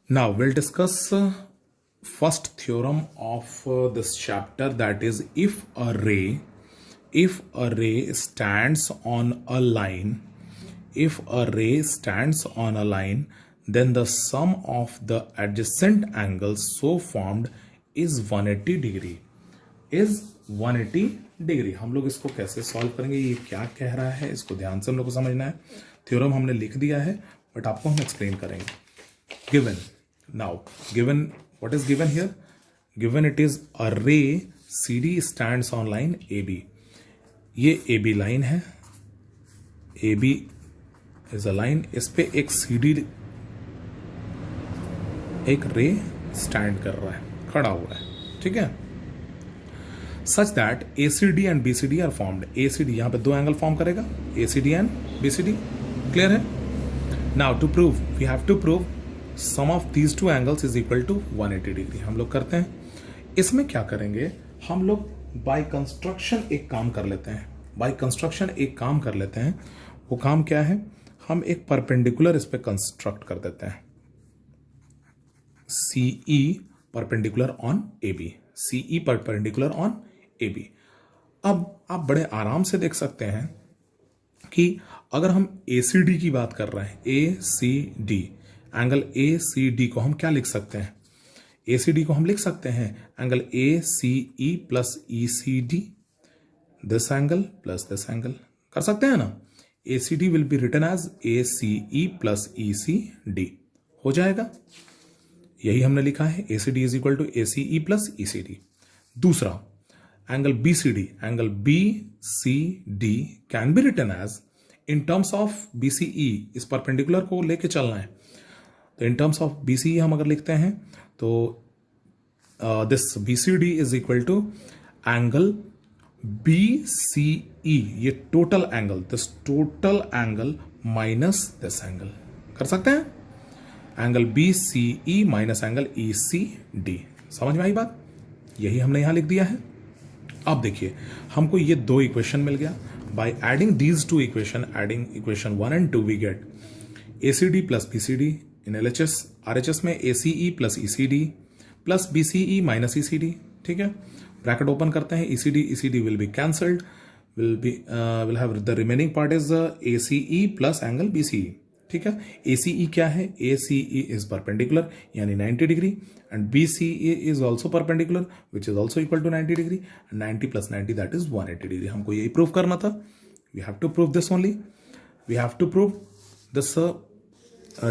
Now we'll discuss first theorem of this chapter, that is if a ray stands on a line, then the sum of the adjacent angles so formed is 180 degree. हम लोग इसको कैसे solve करेंगे, ये क्या कह रहा है, इसको ध्यान से हम लोग को समझना है. थ्योरम हमने लिख दिया है बट आपको हम एक्सप्लेन करेंगे. Given, now given, what is given here? Given it is a रे CD stands on line AB. ये AB लाइन है, AB इज अ लाइन, इस पे एक CD एक रे स्टैंड कर रहा है, खड़ा हुआ है, ठीक है. Such that ACD and BCD are formed. ACD यहां पे दो एंगल फॉर्म करेगा, ACD एंड BCD. क्लियर है? Now to prove we have to prove sum of these two angles is equal to 180 degree. हम लोग करते हैं. इसमें क्या करेंगे, हम लोग बाय कंस्ट्रक्शन एक काम कर लेते हैं. वो काम क्या है, हम एक परपेंडिकुलर इस पे कंस्ट्रक्ट कर देते हैं. CE perpendicular on AB. CE perpendicular on AB. अब आप बड़े आराम से देख सकते हैं कि अगर हम ACD की बात कर रहे हैं, ACD एंगल ACD को हम क्या लिख सकते हैं? ACD को हम लिख सकते हैं angle ACE plus ECD, this angle plus this angle. कर सकते हैं ना? ACD will be written as ACE plus ECD. हो जाएगा, यही हमने लिखा है. ACD is equal to ACE plus ECD. दूसरा angle BCD can be written as, in terms of BCE, इस परपेंडिकुलर को लेके चलना है तो इन टर्म्स ऑफ BCE हम अगर लिखते हैं तो this BCD is equal to angle BCE, ये total angle, this total angle minus this angle. कर सकते हैं? Angle BCE minus angle ECD. समझ में आई बात? यही हमने यहां लिख दिया है. अब देखिए, हमको ये दो इक्वेशन मिल गया. By adding these two equation, adding equation 1 and 2, we get ACD plus BCD. इन LHS RHS में ACE plus ECD plus BCE minus ECD. ठीक है, ब्रैकेट ओपन करते हैं. ECD will be cancelled, will have the remaining part is ACE plus angle BCE. ठीक है, ACE क्या है? ACE इज परपेंडिकुलर यानी 90 degree, and BCE is also perpendicular which is also equal to 90 degree. 90 plus 90 that is 180 degree. हमको यही prove करना था. We have to prove this only. We have to prove this.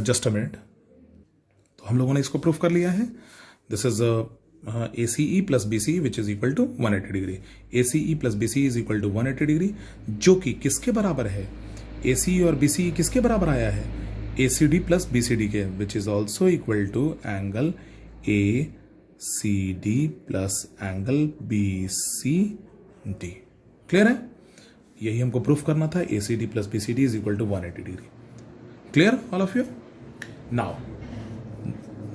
Just a minute. तो हम लोगों ने इसको prove कर लिया है. This is ACE plus BCE which is equal to 180 degree. ACE plus BCE is equal to 180 degree, जो कि किसके बराबर है? ACE और BCE किसके बराबर आया है? ACD प्लस BCD के, which is also equal to angle ACD plus angle BCD. Clear है? यही हमको प्रूफ करना था. ACD plus BCD is equal to 180 degree. Clear all of you? Now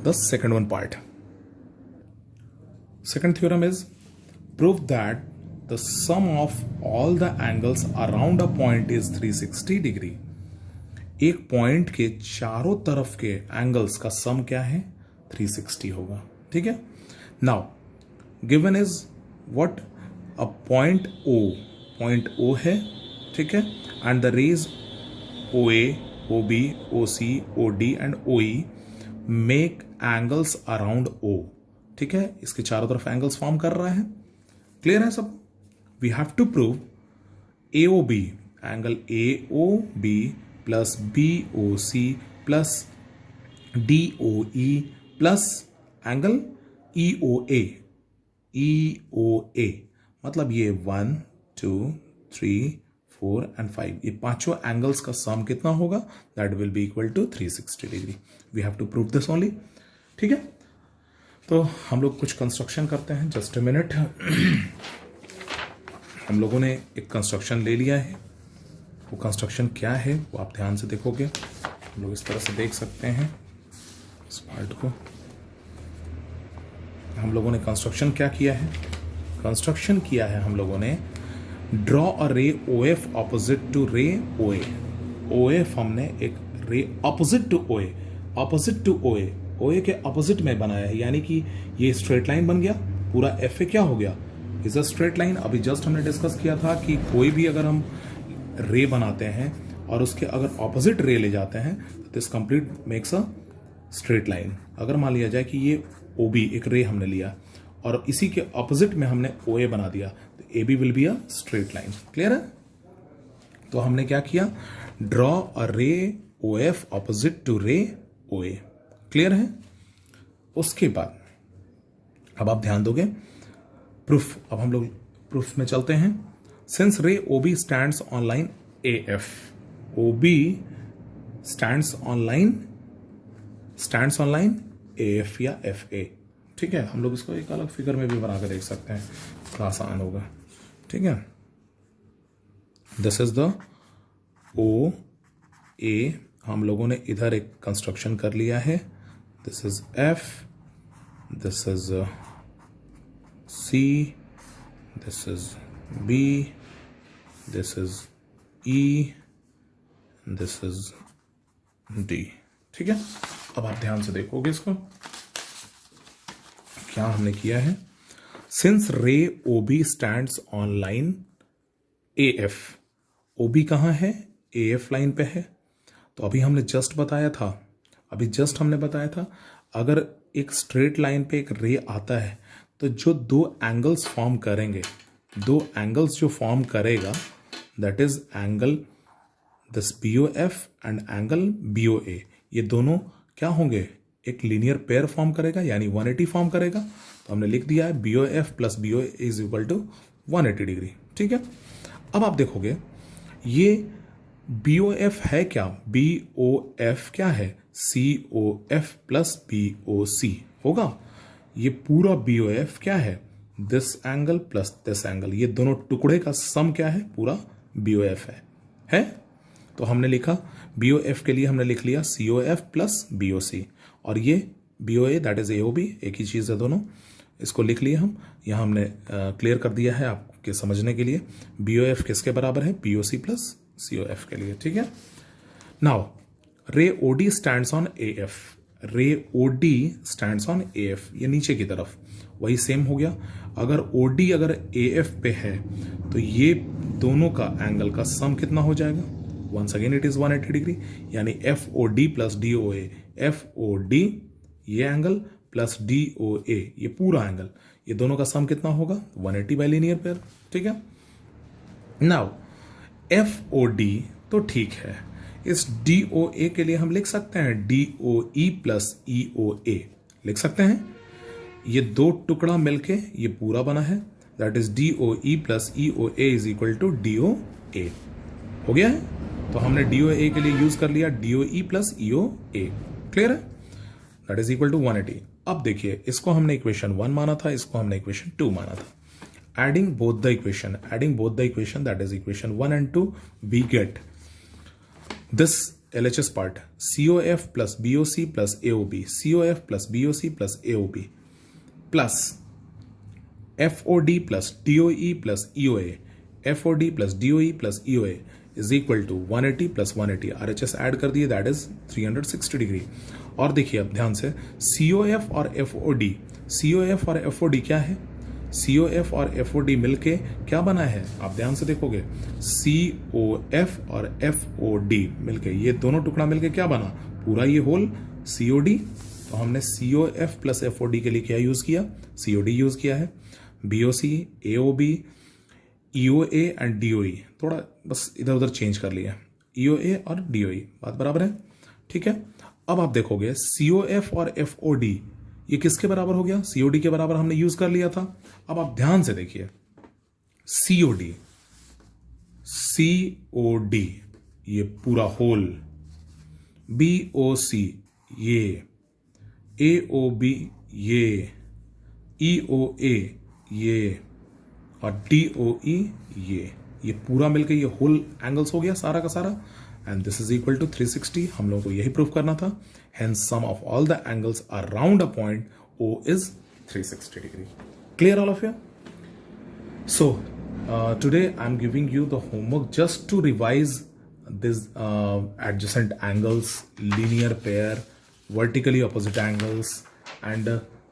the second one part. Second theorem is prove that the sum of all the angles around a point is 360 degree. एक point के चारों तरफ के angles का सम क्या है? 360 होगा. ठीक है. Now given is what? A point O है. ठीक है, and the rays OA, OB, OC, OD एंड OE make angles around O. ठीक है, इसके चारों तरफ एंगल्स फॉर्म कर रहा है. क्लियर है सब? We have to prove AOB, angle AOB plus BOC plus DOE plus angle EOA. मतलब ये 1, 2, 3, 4 एंड 5, ये पांचों एंगल्स का सम कितना होगा? That will be equal to 360 degree. We have to prove this only. ठीक है, तो हम लोग कुछ कंस्ट्रक्शन करते हैं. Just a minute. हम लोगों ने एक कंस्ट्रक्शन ले लिया है. वो कंस्ट्रक्शन क्या है वो आप ध्यान से देखोगे. हम लोग इस तरह से देख सकते हैं इस पार्ट को. हम लोगों ने कंस्ट्रक्शन क्या किया है? कंस्ट्रक्शन किया है हम लोगों ने, ड्रॉ अ रे OF ऑपोजिट टू रे OA. OF हमने एक रे ऑपोजिट टू OA ओ ए के अपोजिट में बनाया है, यानी कि ये स्ट्रेट लाइन बन गया, पूरा एफ ए क्या हो गया, इज अ स्ट्रेट लाइन। अभी जस्ट हमने डिस्कस किया था कि कोई भी अगर हम रे बनाते हैं और उसके अगर ऑपोजिट रे ले जाते हैं तो this complete makes a straight line. अगर मान लिया जाए कि ये ओ बी एक रे हमने लिया और इसी के ऑपोजिट में हमने ओ ए बना दिया तो A B will be a straight line. Clear है? तो हमने क्या किया, ड्रॉ अ रे ओ एफ ऑपोजिट टू रे ओ ए। क्लियर है? उसके बाद अब आप ध्यान दोगे प्रूफ। अब हम लोग प्रूफ में चलते हैं। Since ray O B stands on line A F, O B stands on line A F या एफ ए। ठीक है, हम लोग इसको एक अलग फिगर में भी बना कर देख सकते हैं, थोड़ा आसान होगा। ठीक है, this is the O A, हम लोगों ने इधर एक कंस्ट्रक्शन कर लिया है। This is F, this is C, this is B, this is E, this is D. ठीक है, अब आप ध्यान से देखोगे इसको क्या हमने किया है। Since ray O B stands on line A F, O B कहां है, ए एफ लाइन पे है। तो अभी हमने जस्ट बताया था, अगर एक स्ट्रेट लाइन पे एक रे आता है तो जो दो एंगल्स फॉर्म करेंगे, दो एंगल्स जो फॉर्म करेगा that is angle this B O F and angle B O A, ये दोनों क्या होंगे, एक लीनियर पेयर फॉर्म करेगा यानी 180 फॉर्म करेगा। तो हमने लिख दिया है B O F plus B O A is equal to 180 degree. ठीक है, अब आप देखोगे ये बी ओ एफ है क्या, बी ओ एफ क्या है, C O F plus B O C होगा। ये पूरा बी ओ एफ क्या है, this angle plus this angle, ये दोनों टुकड़े का सम क्या है, पूरा बी ओ एफ है। तो हमने लिखा बी ओ एफ के लिए हमने लिख लिया C O F plus B O C, और ये B O A that is A O B, एक ही चीज़ है दोनों, इसको लिख लिया हम। यहाँ हमने क्लियर कर दिया है आपके समझने के लिए, बी ओ एफ किसके बराबर है, B O C plus C O F के लिए। ठीक है, now ray O D stands on A F, ray O D stands on A F, ये नीचे की तरफ वही सेम हो गया। अगर ओ डी अगर ए एफ पे है तो ये दोनों का एंगल का सम कितना हो जाएगा, once again it is 180 degree, यानी F O D plus D O A, F O D ये angle plus D O A ये पूरा एंगल, ये दोनों का सम कितना होगा, 180 बाय लीनियर पेयर। ठीक है, नाउ एफ ओ डी तो ठीक है, इस डी ओ ए के लिए हम लिख सकते हैं D O E plus E O ए लिख सकते हैं। ये दो टुकड़ा मिलके ये पूरा बना है, that is D O E plus E O A is equal to D O A. हो गया है, तो हमने डी ओ ए के लिए यूज कर लिया D O E plus E O ए। क्लियर है, दैट इज इक्वल टू 180। अब देखिए, इसको हमने इक्वेशन 1 माना था, इसको हमने इक्वेशन 2 माना था। adding both the equation that is equation 1 and 2, we get this LHS part COF plus BOC plus AOB, COF plus BOC plus AOB plus FOD plus DOE plus EOA, FOD plus DOE plus EOA is equal to 180 plus 180, RHS add कर दिए, that is 360 degree. और देखिए अब ध्यान से, COF और FOD, COF और FOD क्या है, COF और FOD मिलके क्या बना है, आप ध्यान से देखोगे, COF और FOD मिलके ये दोनों टुकड़ा मिलके क्या बना, पूरा ये होल COD। तो हमने COF प्लस FOD के लिए क्या यूज किया, COD यूज किया है। BOC, AOB, EOA and DOE थोड़ा बस इधर उधर चेंज कर लिया, EOA और DOE, बात बराबर है। ठीक है, अब आप देखोगे COF और FOD ये किसके बराबर हो गया, COD के बराबर हमने यूज कर लिया था। अब आप ध्यान से देखिए, COD ये पूरा होल, BOC ये, AOB ये, EOA ये और DOE ये पूरा मिलके ये होल एंगल्स हो गया सारा का सारा, and this is equal to 360। हम लोगों को यही प्रूफ करना था, hence sum of all the angles around a point O is 360 degree. Clear all of you? So today I'm giving you the homework just to revise this adjacent angles, linear pair, vertically opposite angles, and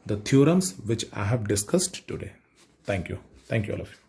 the theorems which I have discussed today. Thank you all of you.